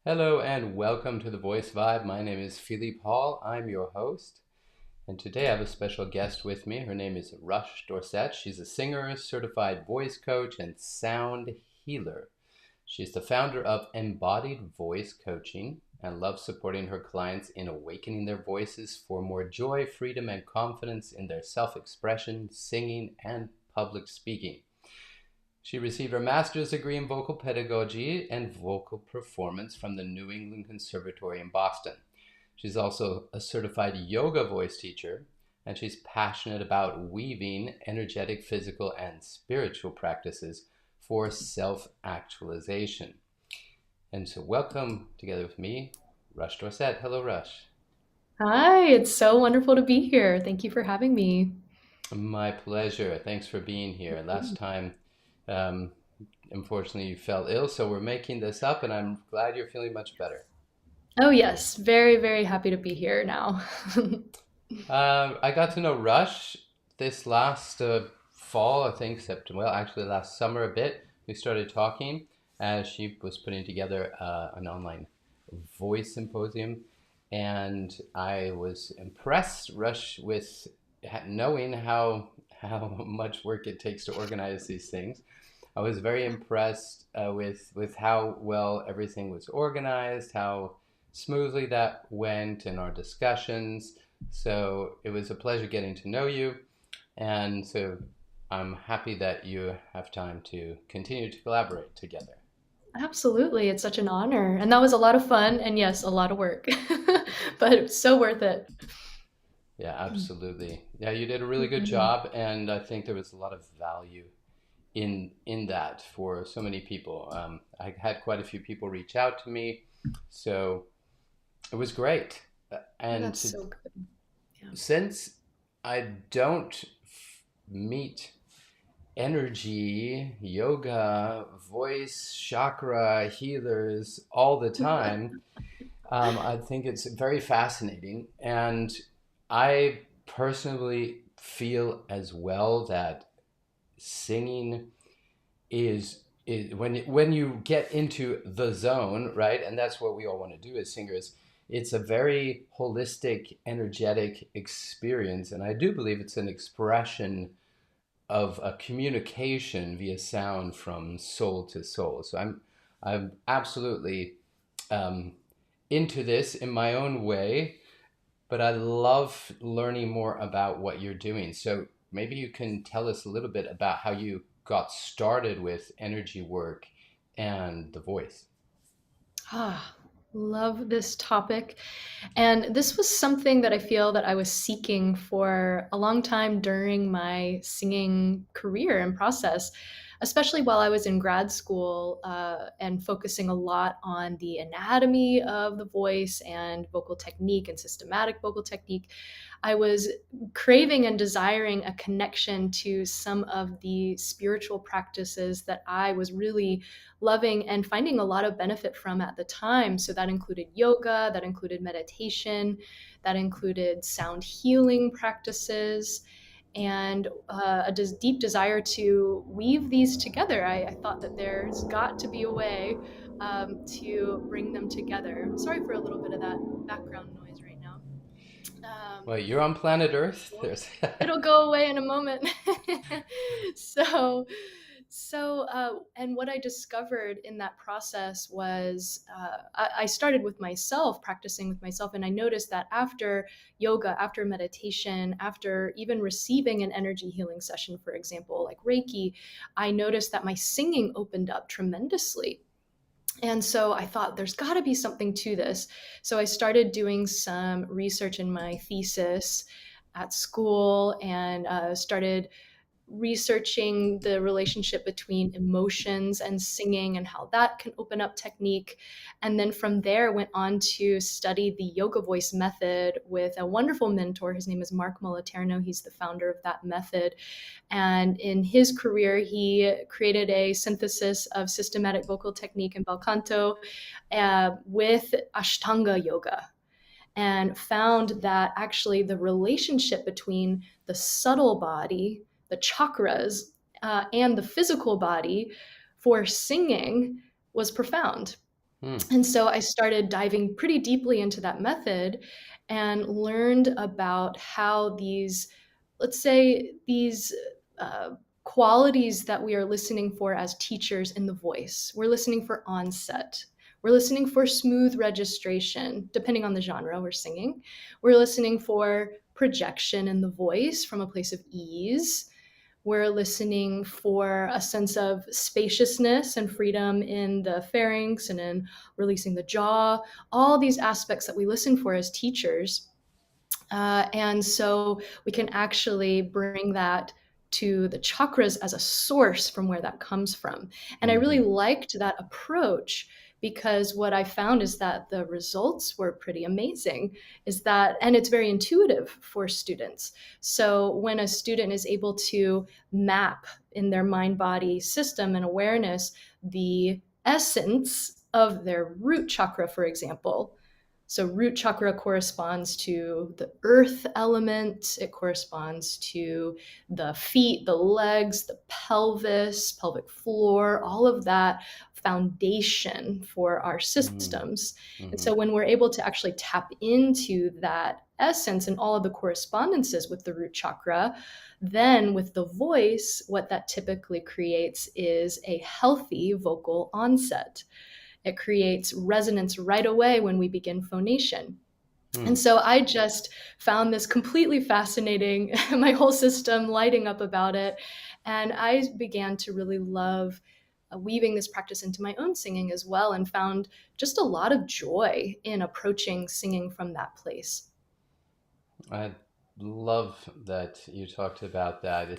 Hello and welcome to the Voice Vibe. My name is Philippe Hall. I'm your host. And today I have a special guest with me. Her name is Dorsett. She's a singer, certified voice coach, and sound healer. She's the founder of Embodied Voice Coaching and loves supporting her clients in awakening their voices for more joy, freedom, and confidence in their self-expression, singing, and public speaking. She received her master's degree in vocal pedagogy and vocal performance from the New England Conservatory in Boston. She's also a certified yoga voice teacher, and she's passionate about weaving energetic, physical, and spiritual practices for self-actualization. And so welcome together with me, Rush Dorsett. Hello, Rush. Hi, it's so wonderful to be here. Thank you for having me. My pleasure. Thanks for being here. Last time, um, unfortunately, you fell ill, so we're making this up, and I'm glad you're feeling much better. Oh, yes, very, very happy to be here now. I got to know Rush this last fall, I think September. Well, actually, last summer a bit. We started talking as she was putting together an online voice symposium, and I was impressed, Rush, with knowing how much work it takes to organize these things. I was very impressed with how well everything was organized, how smoothly that went in our discussions. So it was a pleasure getting to know you. And so I'm happy that you have time to continue to collaborate together. Absolutely, it's such an honor. And that was a lot of fun, and yes, a lot of work, but so worth it. Yeah, absolutely. Yeah, you did a really good Mhm. job, and I think there was a lot of value in that for so many people. I had quite a few people reach out to me, so it was great. And That's so good. Yeah. since I don't meet energy, yoga, voice, chakra healers all the time, I think it's very fascinating. And I personally feel as well that singing is when you get into the zone, right? And that's what we all want to do as singers. It's a very holistic, energetic experience, and I do believe it's an expression of a communication via sound from soul to soul. So I'm absolutely um, into this in my own way, but I love learning more about what you're doing. So maybe you can tell us a little bit about how you got started with energy work and the voice. Ah, love this topic. And this was something that I feel that I was seeking for a long time during my singing career and process, especially while I was in grad school and focusing a lot on the anatomy of the voice and vocal technique and systematic vocal technique. I was craving and desiring a connection to some of the spiritual practices that I was really loving and finding a lot of benefit from at the time. So that included yoga, that included meditation, that included sound healing practices, and a deep desire to weave these together. I thought that there's got to be a way to bring them together. Sorry for a little bit of that background noise right now. Um, Well, you're on planet Earth. There's it'll go away in a moment. so and what I discovered in that process was I started with myself, practicing with myself, and I noticed that after yoga, after meditation, after even receiving an energy healing session, for example, like Reiki, I noticed that my singing opened up tremendously. And so I thought there's got to be something to this. So I started doing some research in my thesis at school and started researching the relationship between emotions and singing and how that can open up technique. And then from there, went on to study the yoga voice method with a wonderful mentor. His name is Mark Moliterno. He's the founder of that method. And in his career, he created a synthesis of systematic vocal technique and bel canto with Ashtanga yoga, and found that actually the relationship between the subtle body, the chakras, and the physical body for singing was profound. Hmm. And so I started diving pretty deeply into that method and learned about how these, let's say, these uh, qualities that we are listening for as teachers in the voice. We're listening for onset. We're listening for smooth registration, depending on the genre we're singing. We're listening for projection in the voice from a place of ease. We're listening for a sense of spaciousness and freedom in the pharynx and in releasing the jaw, all these aspects that we listen for as teachers. And so we can actually bring that to the chakras as a source from where that comes from. And I really Mm-hmm. liked that approach because what I found is that the results were pretty amazing. Is that, and it's very intuitive for students. So when a student is able to map in their mind body system and awareness the essence of their root chakra, for example, so root chakra corresponds to the earth element. It corresponds to the feet, the legs, the pelvis, pelvic floor, all of that foundation for our systems. And Mm-hmm. so when we're able to actually tap into that essence and all of the correspondences with the root chakra, then with the voice, what that typically creates is a healthy vocal onset. It creates resonance right away when we begin phonation. And Mm. so I just found this completely fascinating, my whole system lighting up about it. And I began to really love weaving this practice into my own singing as well, and found just a lot of joy in approaching singing from that place. I love that you talked about that.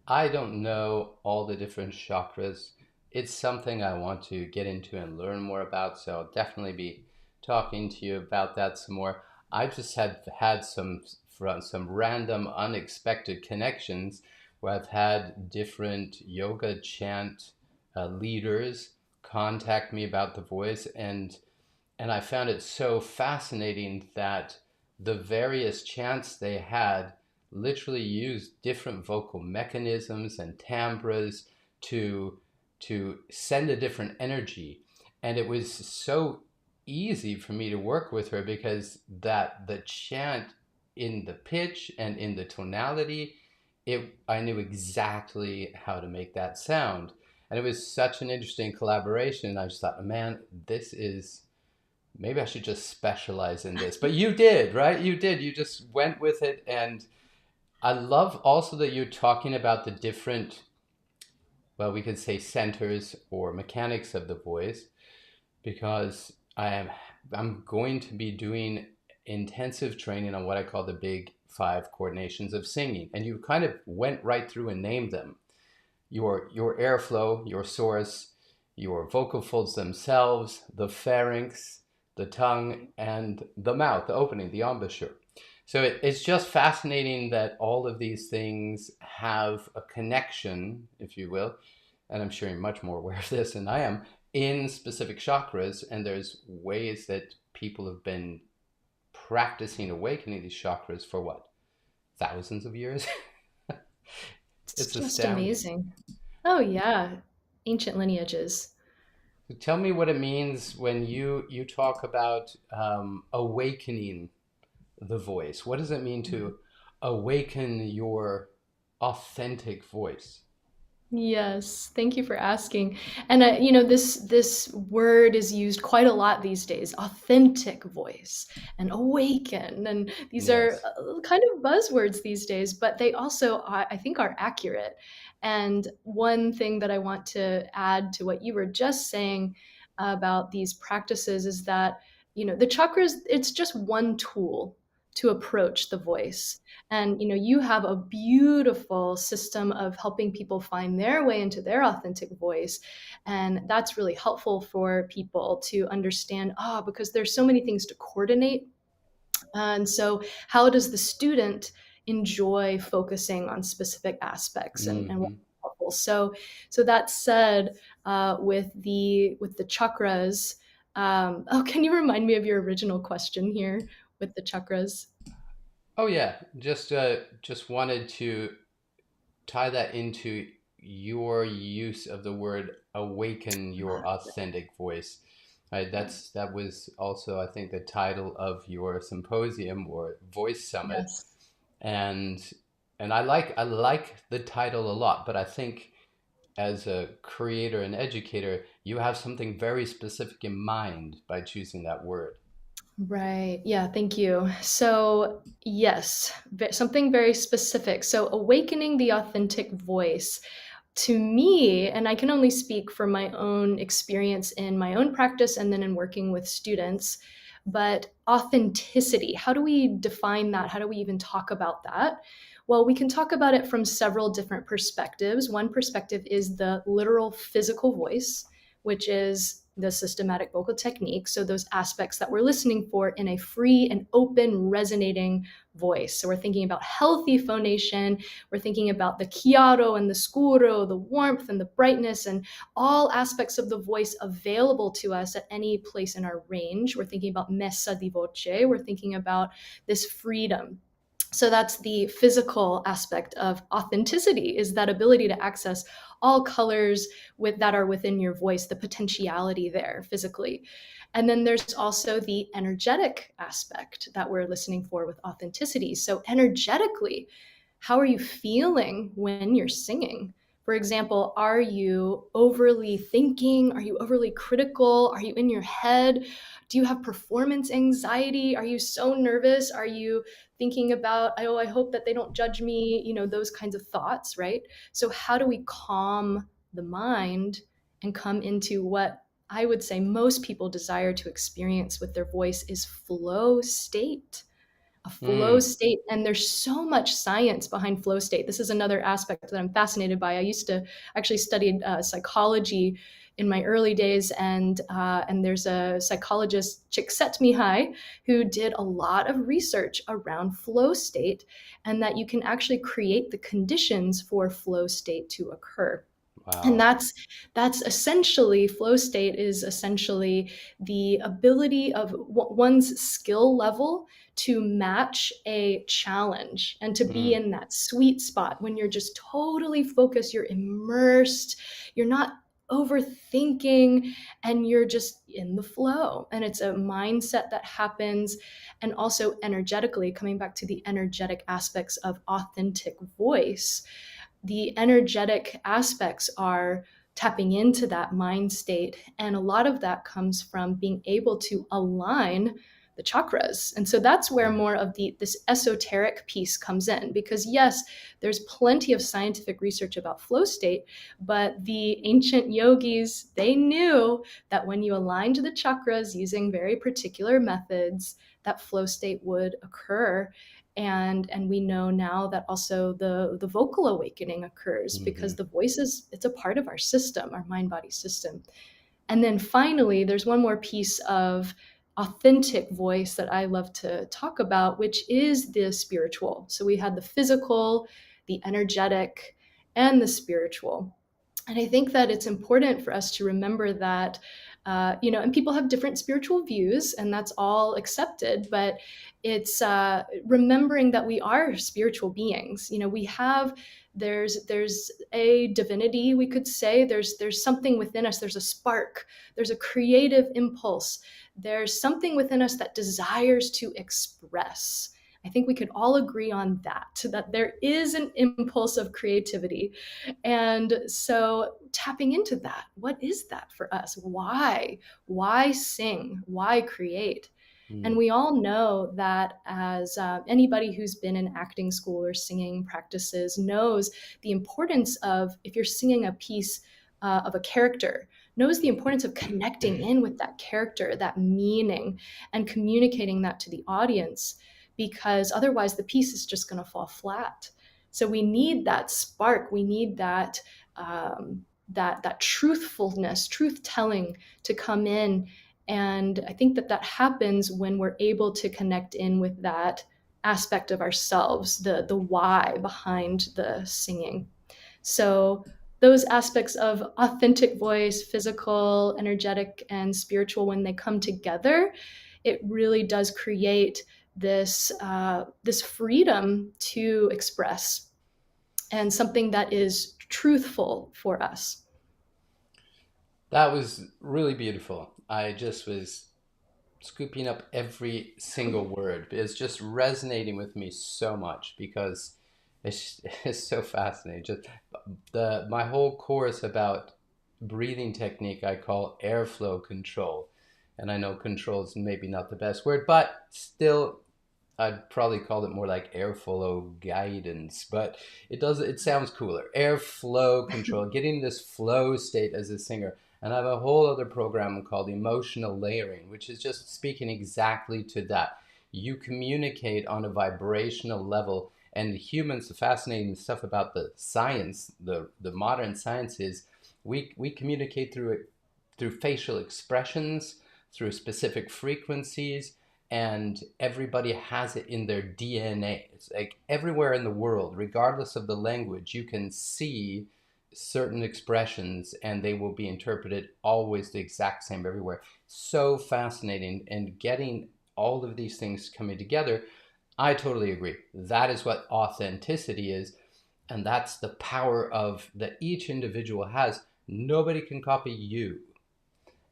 I don't know all the different chakras. It's something I want to get into and learn more about, so I'll definitely be talking to you about that some more. I just had some random unexpected connections where I've had different yoga chant leaders contact me about the voice, and I found it so fascinating that the various chants they had literally used different vocal mechanisms and timbres to send a different energy. And it was so easy for me to work with her because that the chant in the pitch and in the tonality, it I knew exactly how to make that sound. And it was such an interesting collaboration. I just thought, man, this is maybe I should just specialize in this. But you did, right? You did. You just went with it. And I love also that you're talking about the different, well, we could say centers or mechanics of the voice, because I'm going to be doing intensive training on what I call the big five coordinations of singing. And you kind of went right through and named them. Your airflow, your source, your vocal folds themselves, the pharynx, the tongue, and the mouth, the opening, the embouchure. So it's just fascinating that all of these things have a connection, if you will, and I'm sure you're much more aware of this than I am, in specific chakras, and there's ways that people have been practicing awakening these chakras for what, thousands of years? It's It's just astounding. amazing. Oh, yeah. Ancient lineages. So tell me what it means when you talk about awakening the voice. What does it mean to awaken your authentic voice? Yes, thank you for asking. And this word is used quite a lot these days. Authentic voice and awaken, and these are Yes. kind of buzzwords these days, but they also I think are accurate. And one thing that I want to add to what you were just saying about these practices is that the chakras, it's just one tool to approach the voice. And you have a beautiful system of helping people find their way into their authentic voice, and that's really helpful for people to understand, because there's so many things to coordinate. And so how does the student enjoy focusing on specific aspects, and what's Mm-hmm. helpful? So that said, with the chakras, can you remind me of your original question here with the chakras? Oh yeah, just wanted to tie that into. your use of the word awaken your authentic voice. That was also, I think, the title of your symposium or voice summit, Yes. and I like the title a lot. But I think as a creator and educator, you have something very specific in mind by choosing that word. Right. Yeah, thank you. So, yes, something very specific. So, awakening the authentic voice to me, and I can only speak for my own experience in my own practice and then in working with students, but authenticity, how do we define that? How do we even talk about that? Well, we can talk about it from several different perspectives. One perspective is the literal physical voice, which is the systematic vocal technique. So, those aspects that we're listening for in a free and open, resonating voice. So, we're thinking about healthy phonation. We're thinking about the chiaro and the scuro, the warmth and the brightness, and all aspects of the voice available to us at any place in our range. We're thinking about messa di voce. We're thinking about this freedom. So that's the physical aspect of authenticity, is that ability to access all colors that are within your voice, the potentiality there physically. And then there's also the energetic aspect that we're listening for with authenticity. So energetically, how are you feeling when you're singing? For example, are you overly thinking? Are you overly critical? Are you in your head? Do you have performance anxiety? Are you so nervous? Are you thinking about, oh, I hope that they don't judge me? Those kinds of thoughts, right? So, how do we calm the mind and come into what I would say most people desire to experience with their voice is flow state? A flow Mm, state. And there's so much science behind flow state. This is another aspect that I'm fascinated by. I used to actually studied psychology in my early days, and there's a psychologist, Csikszentmihalyi, who did a lot of research around flow state, and that you can actually create the conditions for flow state to occur. And wow. that's essentially, flow state is essentially the ability of one's skill level to match a challenge and to be Mm, in that sweet spot when you're just totally focused, you're immersed, you're not overthinking, and you're just in the flow. And it's a mindset that happens. And also energetically, coming back to the energetic aspects of authentic voice, the energetic aspects are tapping into that mind state. And a lot of that comes from being able to align the chakras. And so that's where mm, more of this esoteric piece comes in, because yes, there's plenty of scientific research about flow state, but the ancient yogis, they knew that when you align to the chakras using very particular methods, that flow state would occur. And we know now that also the vocal awakening occurs, mhm. because the voice it's a part of our system, our mind body system. And then finally, there's one more piece of authentic voice that I love to talk about, which is the spiritual. So we had the physical, the energetic, and the spiritual. And I think that it's important for us to remember that, and people have different spiritual views, and that's all accepted. But it's remembering that we are spiritual beings. We have there's a divinity, we could say. There's something within us. There's a spark. There's a creative impulse. There's something within us that desires to express. I think we could all agree on that there is an impulse of creativity. And so tapping into that, what is that for us? Why sing? Why create? And Mm, we all know that, as anybody who's been in acting school or singing practices knows, the importance of, if you're singing a piece of a character, knows the importance of connecting in with that character, that meaning, and communicating that to the audience, because otherwise the piece is just going to fall flat. So we need that spark. We need that truthfulness, truth telling, to come in. And I think that happens when we're able to connect in with that aspect of ourselves, the why behind the singing. So those aspects of authentic voice, physical, energetic, and spiritual, when they come together, it really does create this freedom to express, and something that is truthful for us. That was really beautiful. I just was scooping up every single word. It's just resonating with me so much because it's so fascinating. Just the my whole course about breathing technique I call airflow control. And I know control is maybe not the best word, but still I'd probably call it more like airflow guidance, but it sounds cooler. Airflow control, getting this flow state as a singer. And I have a whole other program called emotional layering, which is just speaking exactly to that. You communicate on a vibrational level, and humans, the fascinating stuff about the science, the modern science is we communicate through facial expressions, through specific frequencies, and everybody has it in their DNA. It's like everywhere in the world, regardless of the language, you can see certain expressions and they will be interpreted always the exact same everywhere. So fascinating. And getting all of these things coming together, I totally agree. That is what authenticity is. And that's the power of that each individual has. Nobody can copy you.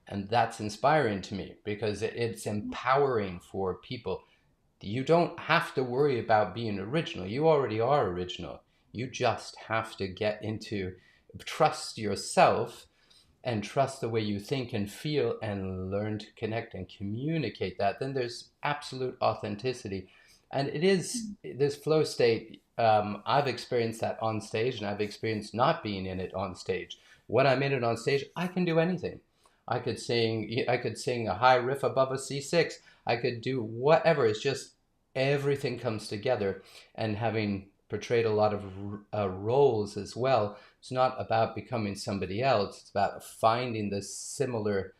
And that's inspiring to me because it's empowering for people. You don't have to worry about being original. You already are original. You just have to get into trust yourself and trust the way you think and feel and learn to connect and communicate that. Then there's absolute authenticity. And it is this flow state. I've experienced that on stage and I've experienced not being in it on stage. When I'm in it on stage, I can do anything. I could sing a high riff above a C6. I could do whatever. It's just everything comes together. And having portrayed a lot of roles as well, it's not about becoming somebody else. It's about finding the similar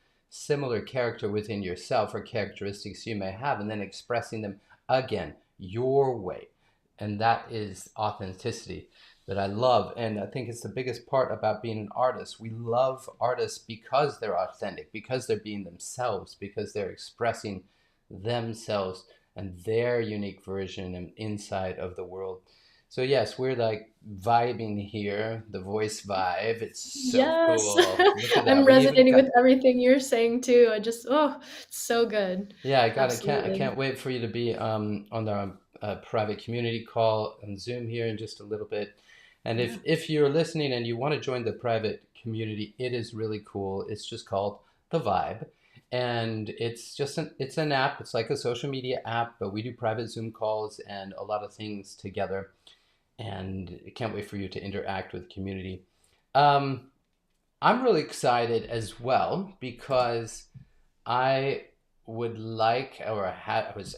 character within yourself or characteristics you may have, and then expressing them again your way. And that is authenticity that I love. And I think it's the biggest part about being an artist. We love artists because they're authentic, because they're being themselves, because they're expressing themselves and their unique version and inside of the world. So yes, we're like vibing here, the voice vibe. It's so Yes. cool. Look at that. I'm We even resonating got with everything you're saying too. I just, oh, it's so good. yeah, I Absolutely. can't wait for you to be on our private community call on Zoom here in just a little bit. And Yeah. if you're listening and you want to join the private community, it is really cool. It's just called The Vibe. And it's an app. It's like a social media app, but we do private Zoom calls and a lot of things together. And I can't wait for you to interact with the community. Um, I'm really excited as well because I would like, or had, I was,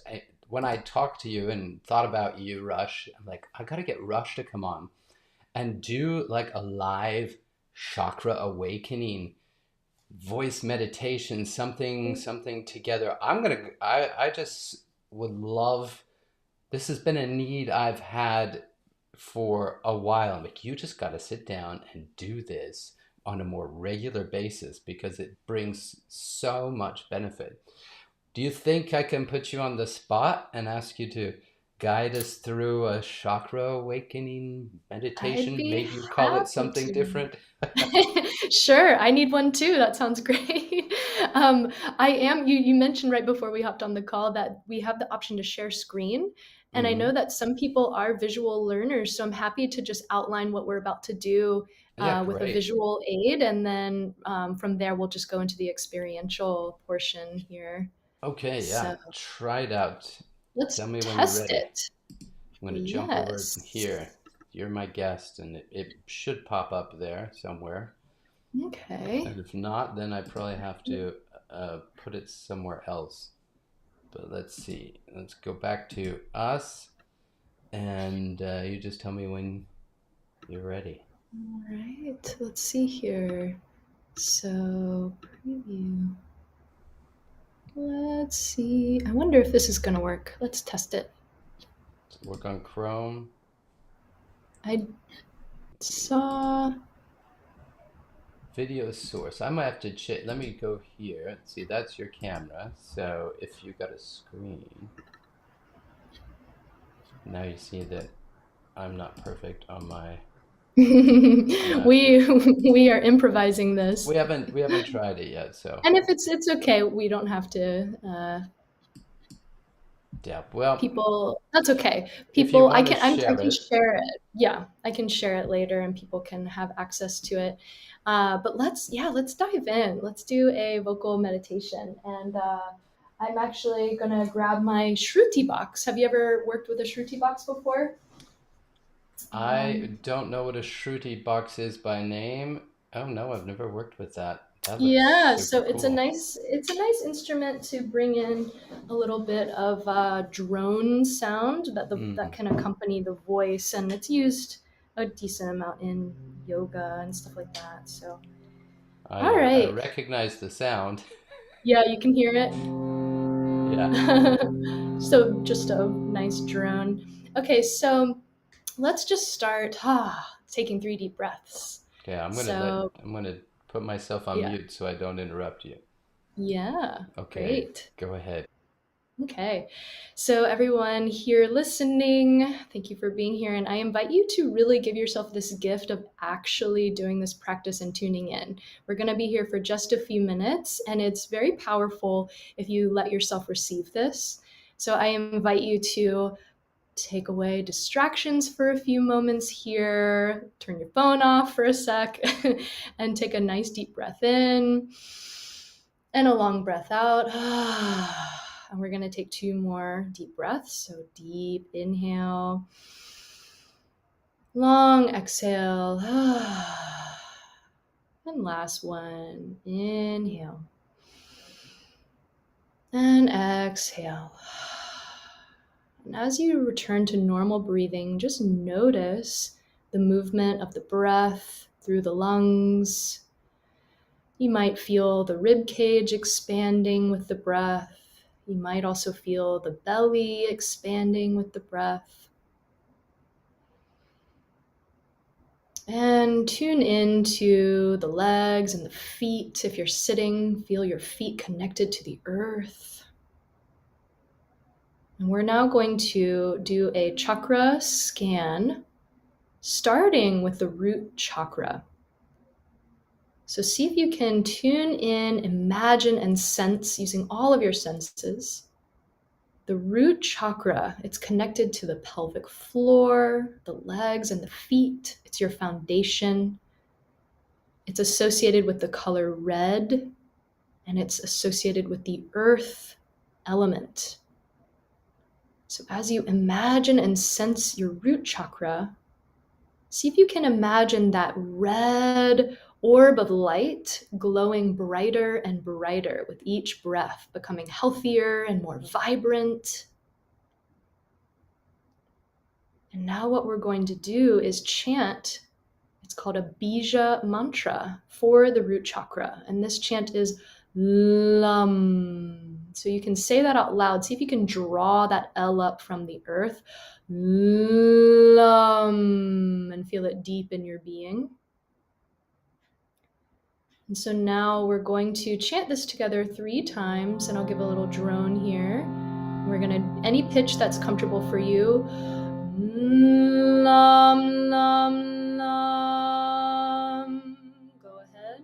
when I talked to you and thought about you, Rush, I'm like, I gotta get Rush to come on and do like a live chakra awakening voice meditation, something together. I just would love, this has been a need I've had for a while. I'm like, you just gotta sit down and do this on a more regular basis because it brings so much benefit. Do you think I can put you on the spot and ask you to guide us through a chakra awakening I'd meditation? be Maybe you call it happy something to. different. Sure, I need one too. That sounds great. I am, you mentioned right before we hopped on the call that we have the option to share screen. And I know Hmm. that some people are visual learners, so I'm happy to just outline what we're about to do Yeah, with a great. visual aid. And then from there, we'll just go into the experiential portion here. Okay, yeah. So Try it out. let's Tell me when you're test ready. it. I'm going to jump over Yes. here. You're my guest, and it should pop up there somewhere. Okay. And if not, then I probably have to put it somewhere else. But let's see. Let's go back to us, and you just tell me when you're ready. All right. Let's see here. So, preview. Let's see. I wonder if this is going to work. Let's test it. So work on Chrome. I saw. Video source. I might have to check. Let me go here. See, that's your camera. So if you got a screen, now you see that I'm not perfect on my Yeah. we are improvising this, We haven't tried it yet, so and if it's okay, we don't have to. yeah. Well, People, that's okay. if you People, want to I share can it, share it. Yeah, I can share it later, and people can have access to it. But let's dive in. Let's do a vocal meditation, and I'm actually gonna grab my Shruti box. Have you ever worked with a Shruti box before? I don't know what a Shruti box is by name. Oh no, I've never worked with that. That looks Yeah, super so cool. it's a nice instrument to bring in a little bit of drone sound that Hmm. can accompany the voice, and it's used a decent amount in yoga and stuff like that. So, all I right, recognize the sound. yeah, you can hear it. Yeah. So just a nice drone. Okay, so let's just start taking 3 deep breaths. Okay, So I'm gonna put myself on yeah, mute so I don't interrupt you. yeah, Okay, great. go ahead. Okay. So, everyone here listening, thank you for being here. And I invite you to really give yourself this gift of actually doing this practice and tuning in. We're going to be here for just a few minutes, and it's very powerful if you let yourself receive this. So, I invite you to take away distractions for a few moments here, turn your phone off for a sec, and take a nice deep breath in and a long breath out. And we're going to take 2 more deep breaths. So, deep inhale, long exhale, and last one. Inhale and exhale. And as you return to normal breathing, just notice the movement of the breath through the lungs. You might feel the rib cage expanding with the breath. You might also feel the belly expanding with the breath. And tune into the legs and the feet. If you're sitting, feel your feet connected to the earth. And we're now going to do a chakra scan, starting with the root chakra. So see if you can tune in, imagine, and sense using all of your senses. The root chakra, it's connected to the pelvic floor, the legs, and the feet. It's your foundation. It's associated with the color red, and it's associated with the earth element. So as you imagine and sense your root chakra, see if you can imagine that red orb of light glowing brighter and brighter with each breath, becoming healthier and more vibrant. And now, what we're going to do is chant. It's called a bija mantra for the root chakra. And this chant is Lam. So you can say that out loud. See if you can draw that L up from the earth. Lam. And feel it deep in your being. And so now we're going to chant this together 3 times, and I'll give a little drone here. We're going to, any pitch that's comfortable for you. Lam, lam, lam. Go ahead.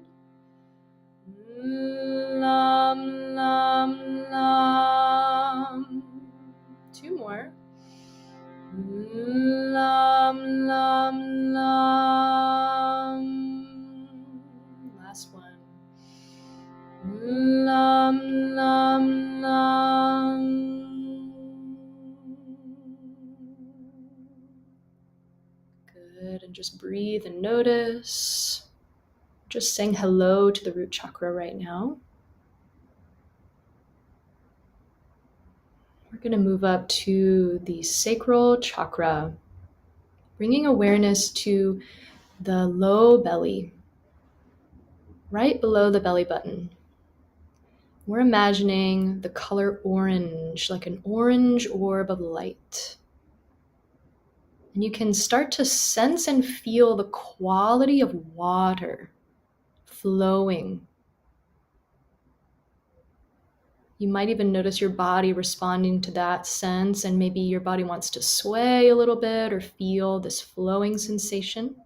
Lam, lam, lam. 2 more. Lam, lam, lam. Last one. Lam, lam, lam. Good. And just breathe and notice. Just saying hello to the root chakra right now. We're going to move up to the sacral chakra, bringing awareness to the low belly, right below the belly button. We're imagining the color orange, like an orange orb of light. And you can start to sense and feel the quality of water flowing. You might even notice your body responding to that sense, and maybe your body wants to sway a little bit or feel this flowing sensation.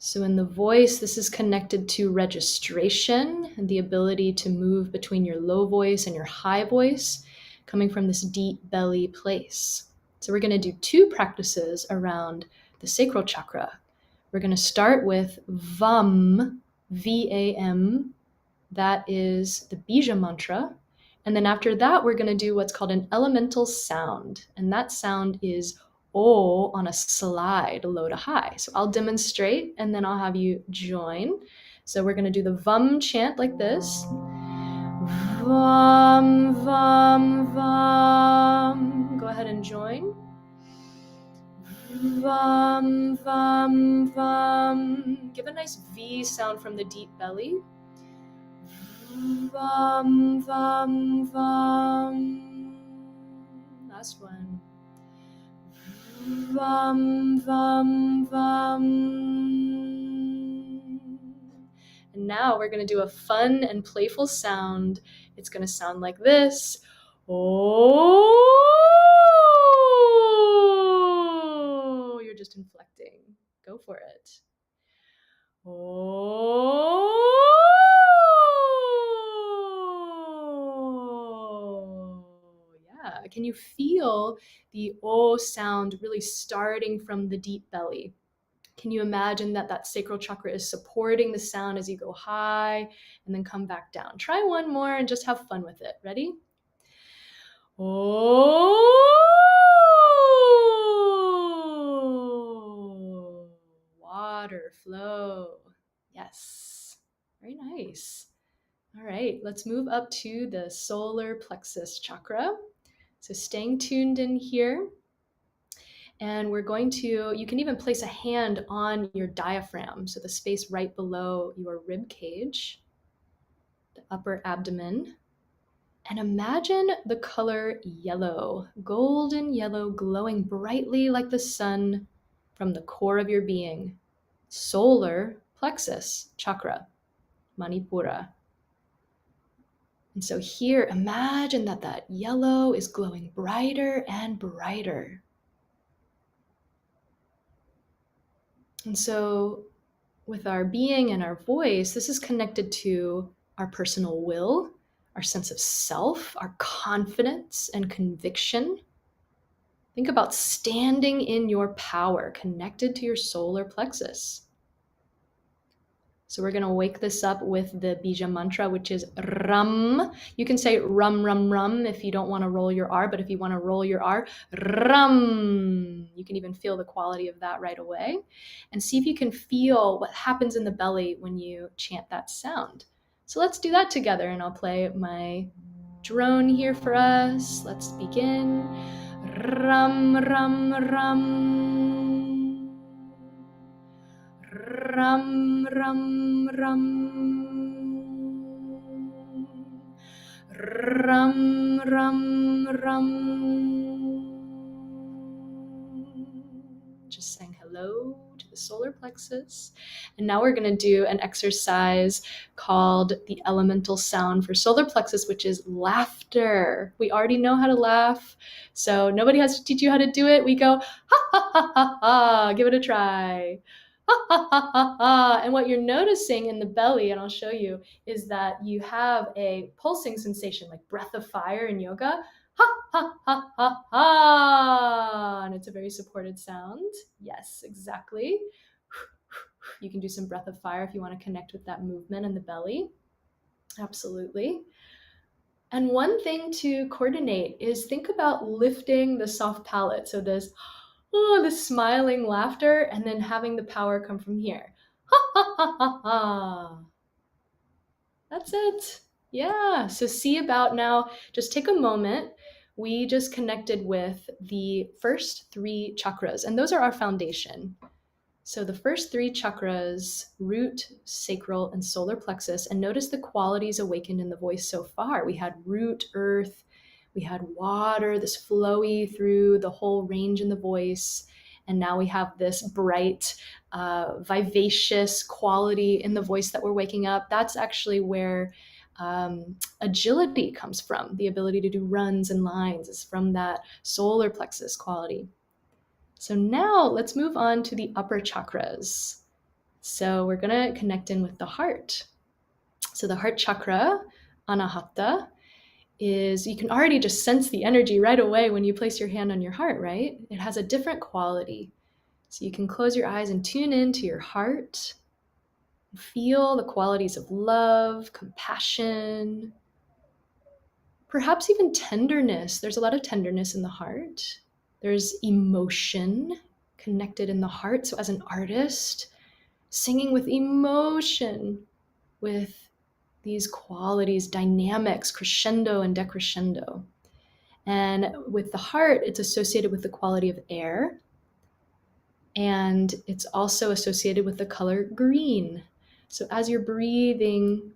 So in the voice, this is connected to registration and the ability to move between your low voice and your high voice, coming from this deep belly place. So we're going to do 2 practices around the sacral chakra. We're going to start with VAM, V-A-M. That is the Bija mantra. And then after that, we're going to do what's called an elemental sound. And that sound is O on a slide, low to high. So I'll demonstrate and then I'll have you join. So we're going to do the VUM chant like this. VUM, VUM, VUM. Go ahead and join. VUM, VUM, VUM. Give a nice V sound from the deep belly. VUM, VUM, VUM. Last one. VUM, VUM, VUM. And now we're going to do a fun and playful sound. It's going to sound like this. Oh, you're just inflecting. Go for it. Oh, yeah. Can you feel the O sound really starting from the deep belly? Can you imagine that that sacral chakra is supporting the sound as you go high and then come back down? Try one more and just have fun with it. Ready? Oh, water flow. Yes, very nice. All right, let's move up to the solar plexus chakra. So staying tuned in here. And we're going to, you can even place a hand on your diaphragm, so the space right below your rib cage, the upper abdomen. And imagine the color yellow, golden yellow, glowing brightly like the sun from the core of your being. Solar plexus chakra, Manipura. And so here, imagine that that yellow is glowing brighter and brighter. And so with our being and our voice, this is connected to our personal will, our sense of self, our confidence and conviction. Think about standing in your power, connected to your solar plexus. So we're going to wake this up with the Bija mantra, which is Ram. You can say Rum, Rum, Rum if you don't want to roll your R, but if you want to roll your R, Ram. You can even feel the quality of that right away. And see if you can feel what happens in the belly when you chant that sound. So let's do that together, and I'll play my drone here for us. Let's begin. Ram, Ram, Ram. Ram, Ram, Ram. Ram, Ram, Ram. Just saying hello to the solar plexus. And now we're going to do an exercise called the elemental sound for solar plexus, which is laughter. We already know how to laugh, so nobody has to teach you how to do it. We go, ha, ha, ha, ha, ha. Give it a try. Ha, ha, ha, ha, ha. And what you're noticing in the belly, and I'll show you, is that you have a pulsing sensation, like breath of fire in yoga. Ha, ha, ha, ha, ha. And it's a very supported sound. Yes, exactly. You can do some breath of fire if you want to connect with that movement in the belly. Absolutely. And one thing to coordinate is think about lifting the soft palate. So this smiling laughter, and then having the power come from here. Ha, ha, ha, ha, ha. That's it. Yeah. So see about now, just take a moment. We just connected with the first 3 chakras, and those are our foundation. So the first 3 chakras, root, sacral, and solar plexus, and notice the qualities awakened in the voice so far. We had root, earth, we had water, this flowy through the whole range in the voice. And now we have this bright, vivacious quality in the voice that we're waking up. That's actually where agility comes from. The ability to do runs and lines is from that solar plexus quality. So now let's move on to the upper chakras. So we're going to connect in with the heart. So the heart chakra, anahata, is, you can already just sense the energy right away when you place your hand on your heart, right? It has a different quality. So you can close your eyes and tune into your heart. Feel the qualities of love, compassion, perhaps even tenderness. There's a lot of tenderness in the heart. There's emotion connected in the heart. So as an artist, singing with emotion, with these qualities, dynamics, crescendo and decrescendo. And with the heart, it's associated with the quality of air. And it's also associated with the color green. So as you're breathing,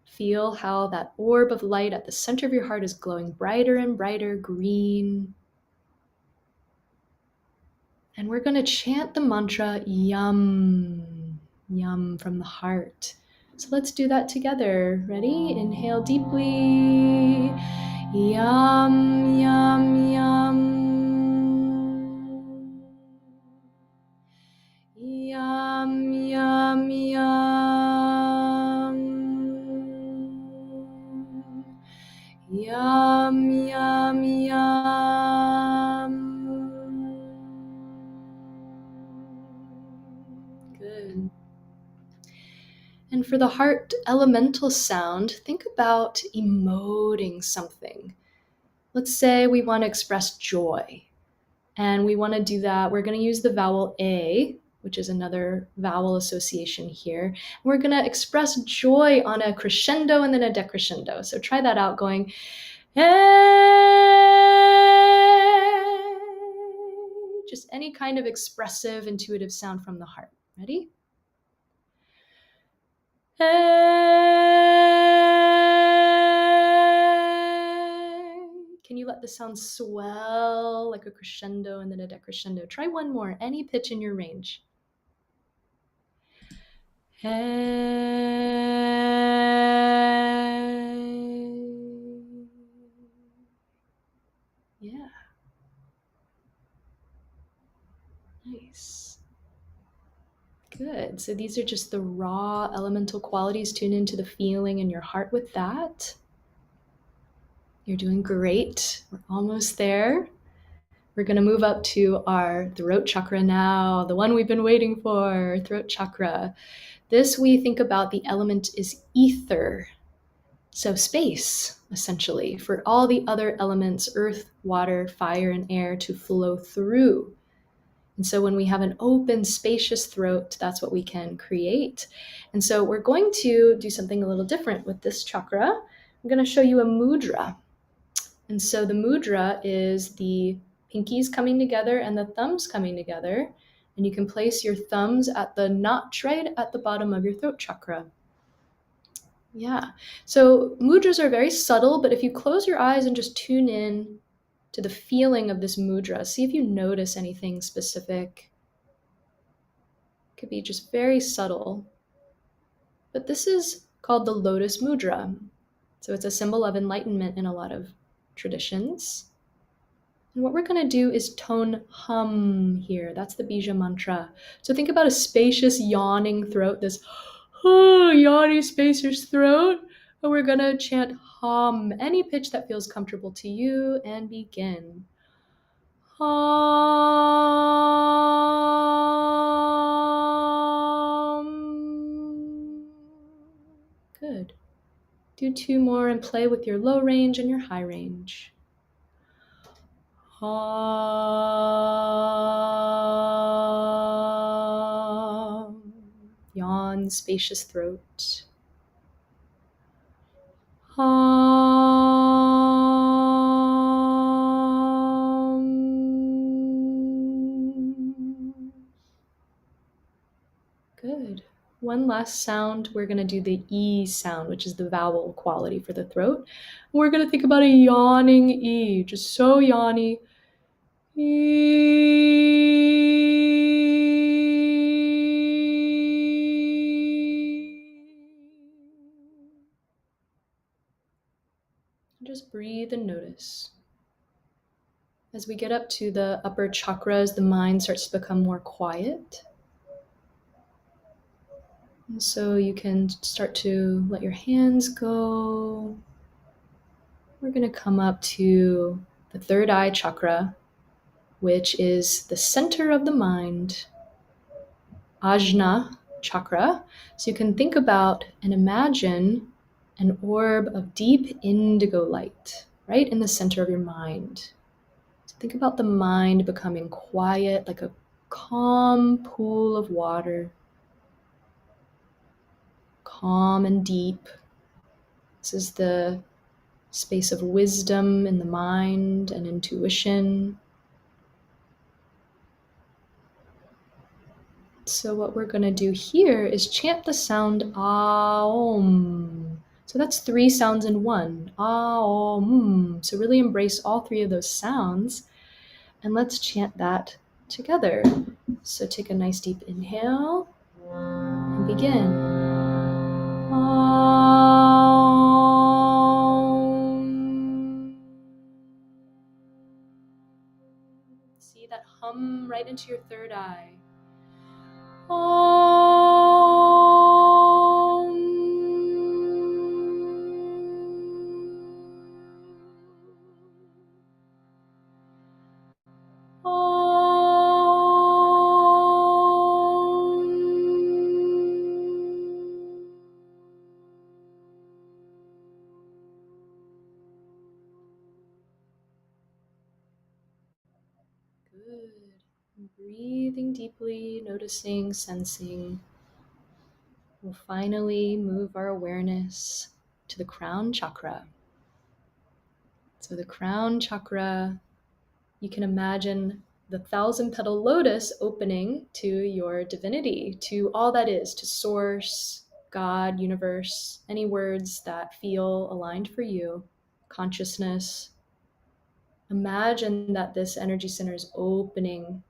feel how that orb of light at the center of your heart is glowing brighter and brighter green. And we're going to chant the mantra Yum, Yum from the heart. So let's do that together. Ready? Inhale deeply. Yum, yum, yum. Yum, yum, yum. Yum, yum, yum. Good. And for the heart elemental sound, think about emoting something. Let's say we want to express joy. And we want to do that. We're going to use the vowel A, which is another vowel association here. We're going to express joy on a crescendo and then a decrescendo. So try that out going, hey. Just any kind of expressive, intuitive sound from the heart. Ready? Hey. Can you let the sound swell like a crescendo and then a decrescendo? Try one more, any pitch in your range. Hey. Yeah. Nice. Good. So these are just the raw elemental qualities. Tune into the feeling in your heart with that. You're doing great. We're almost there. We're going to move up to our throat chakra now, the one we've been waiting for, throat chakra. This, we think about the element is ether. So space, essentially, for all the other elements, earth, water, fire, and air to flow through. And so when we have an open, spacious throat, that's what we can create. And so we're going to do something a little different with this chakra. I'm going to show you a mudra. And so the mudra is the pinkies coming together and the thumbs coming together. And you can place your thumbs at the notch right at the bottom of your throat chakra. Yeah. So mudras are very subtle, but if you close your eyes and just tune in to the feeling of this mudra, see if you notice anything specific. It could be just very subtle. But this is called the lotus mudra. So it's a symbol of enlightenment in a lot of traditions. And what we're going to do is tone hum here. That's the bija mantra. So think about a spacious, yawning throat, this yawny, spacious throat. And we're going to chant hum, any pitch that feels comfortable to you, and begin. Hum. Good. Do two more and play with your low range and your high range. Yawn, spacious throat. Good. One last sound. We're going to do the E sound, which is the vowel quality for the throat. We're going to think about a yawning E, just so yawny. Just breathe and notice. As we get up to the upper chakras, the mind starts to become more quiet. And so you can start to let your hands go. We're going to come up to the third eye chakra, which is the center of the mind, Ajna chakra. So you can think about and imagine an orb of deep indigo light right in the center of your mind. So think about the mind becoming quiet, like a calm pool of water, calm and deep. This is the space of wisdom in the mind and intuition. So what we're going to do here is chant the sound Aum. So that's 3 sounds in one. Aum. So really embrace all 3 of those sounds, and let's chant that together. So take a nice deep inhale and begin. Aum. See that hum right into your third eye. Om. Om. Good. Breathing deeply, noticing, sensing. We'll finally move our awareness to the crown chakra. So the crown chakra, you can imagine the 1,000-petal lotus opening to your divinity, to all that is, to source, God, universe, any words that feel aligned for you, consciousness. Imagine that this energy center is opening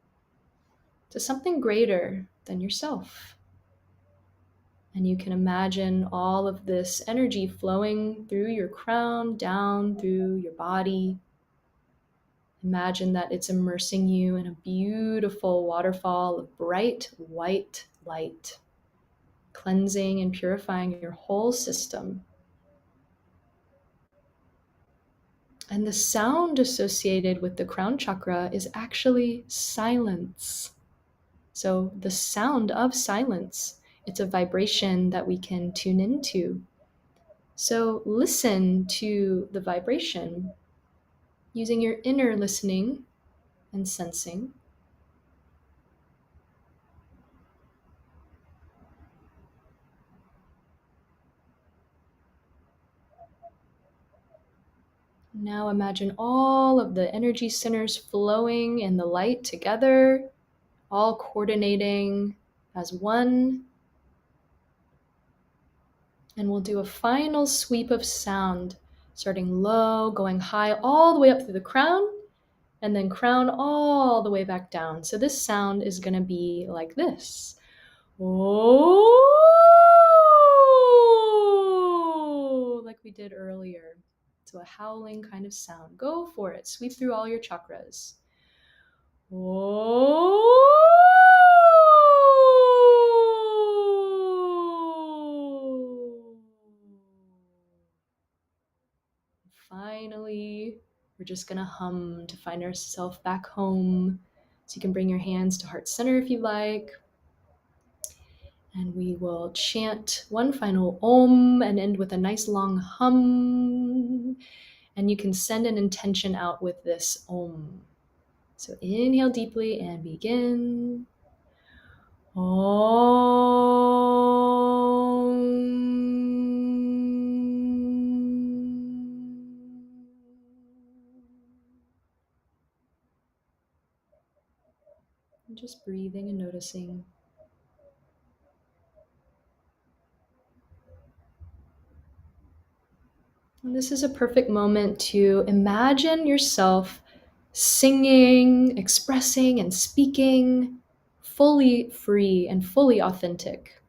to something greater than yourself. And you can imagine all of this energy flowing through your crown, down through your body. Imagine that it's immersing you in a beautiful waterfall of bright white light, cleansing and purifying your whole system. And the sound associated with the crown chakra is actually silence. So the sound of silence, it's a vibration that we can tune into. So listen to the vibration using your inner listening and sensing. Now imagine all of the energy centers flowing in the light together, all coordinating as one. And we'll do a final sweep of sound, starting low, going high, all the way up through the crown, and then crown all the way back down. So this sound is going to be like this. Oh, like we did earlier. So a howling kind of sound. Go for it. Sweep through all your chakras. Oh. Finally, we're just gonna hum to find ourselves back home. So you can bring your hands to heart center if you like. And we will chant one final Om and end with a nice long hum. And you can send an intention out with this Om. So inhale deeply and begin. Om. And just breathing and noticing. And this is a perfect moment to imagine yourself singing, expressing, and speaking fully free and fully authentic.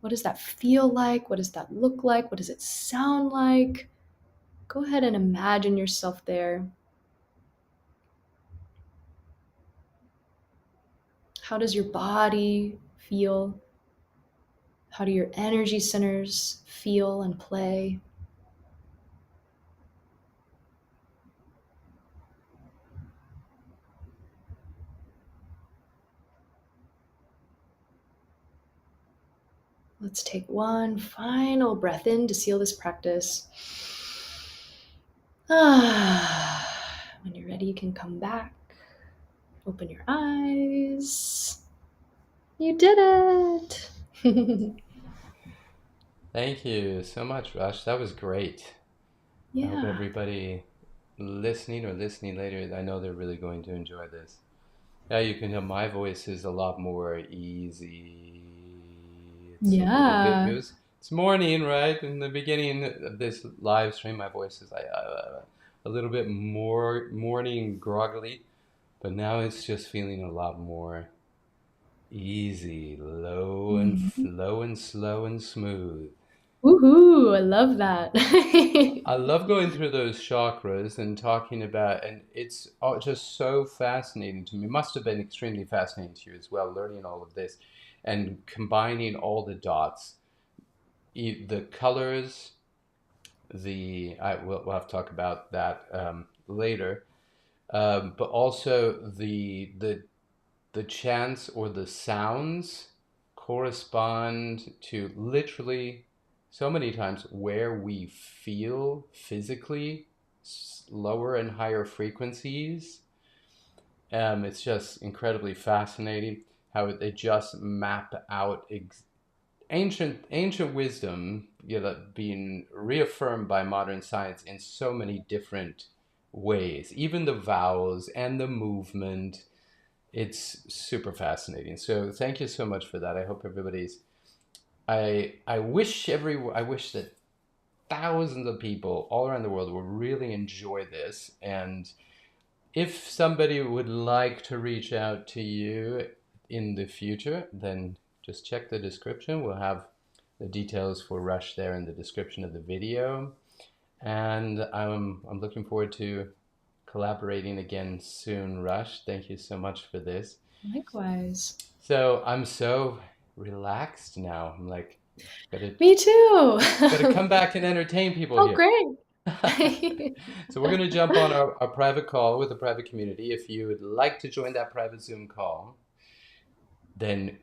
What does that feel like? What does that look like? What does it sound like? Go ahead and imagine yourself there. How does your body feel? How do your energy centers feel and play? Let's take one final breath in to seal this practice. When you're ready, you can come back. Open your eyes. You did it. Thank you so much, Rush. That was great. I hope Yeah. everybody listening or listening later, I know they're really going to enjoy this. Yeah, you can hear my voice is a lot more easy. It's a little bit, Yeah. it's morning, right? In the beginning of this live stream, my voice is like a little bit more morning groggly, but now it's just feeling a lot more easy, low and Mhm. flow and slow and smooth. Woohoo! I love that. I love going through those chakras and talking about, and it's just so fascinating to me. It must have been extremely fascinating to you as well, learning all of this and combining all the dots, the colors, we'll have to talk about that later, but also the chants or the sounds correspond to literally so many times where we feel physically lower and higher frequencies. It's just incredibly fascinating how they just map out ancient wisdom, being reaffirmed by modern science in so many different ways. Even the vowels and the movement, it's super fascinating. So thank you so much for that. I hope everybody's. I wish that thousands of people all around the world will really enjoy this. And if somebody would like to reach out to you in the future, then just check the description. We'll have the details for Rush there in the description of the video. And I'm looking forward to collaborating again soon, Rush. Thank you so much for this. Likewise. So I'm so relaxed now. I'm like, gotta Me too. gotta come back and entertain people Oh, here. great. So we're gonna jump on our private call with the private community. If you would like to join that private Zoom call, then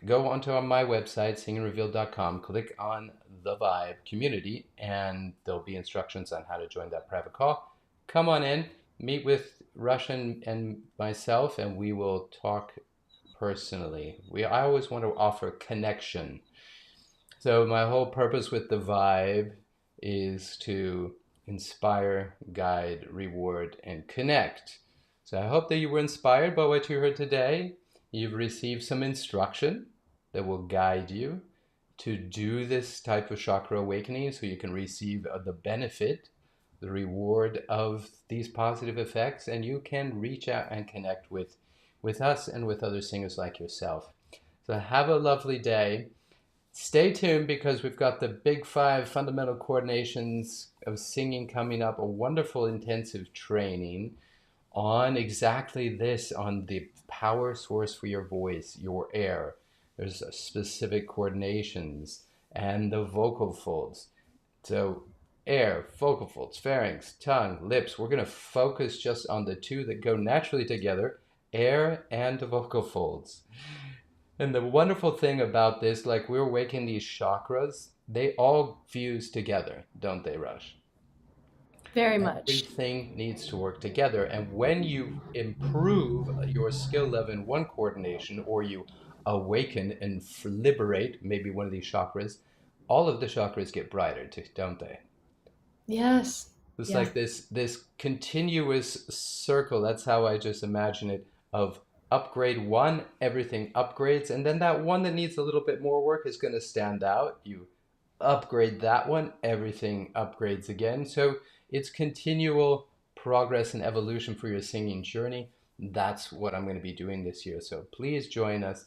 go onto my website, singandreveal.com, click on the Vibe community, and there'll be instructions on how to join that private call. Come on in, meet with Russian and myself, and we will talk personally. I always want to offer connection. So my whole purpose with the Vibe is to inspire, guide, reward, and connect. So I hope that you were inspired by what you heard today. You've received some instruction that will guide you to do this type of chakra awakening so you can receive the benefit, the reward of these positive effects, and you can reach out and connect with us and with other singers like yourself. So have a lovely day. Stay tuned because we've got the big 5 fundamental coordinations of singing coming up, a wonderful intensive training on exactly this, on the power source for your voice, your air. There's specific coordinations and the vocal folds. So air, vocal folds, pharynx, tongue, lips. We're going to focus just on the two that go naturally together, air and vocal folds. And the wonderful thing about this, like we're waking these chakras, they all fuse together, don't they, Rush? Very much. Everything needs to work together. And when you improve your skill level in one coordination, or you awaken and liberate maybe one of these chakras, all of the chakras get brighter, don't they? Yes. It's Yeah. like this continuous circle. That's how I just imagine it, of upgrade one, everything upgrades, and then that one that needs a little bit more work is going to stand out. You upgrade that one, everything upgrades again. So it's continual progress and evolution for your singing journey. That's what I'm going to be doing this year. So please join us.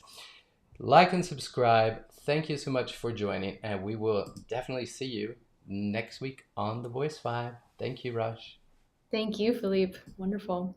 Like and subscribe. Thank you so much for joining, and we will definitely see you next week on The Voice 5. Thank you, Rush. Thank you, Philippe. Wonderful.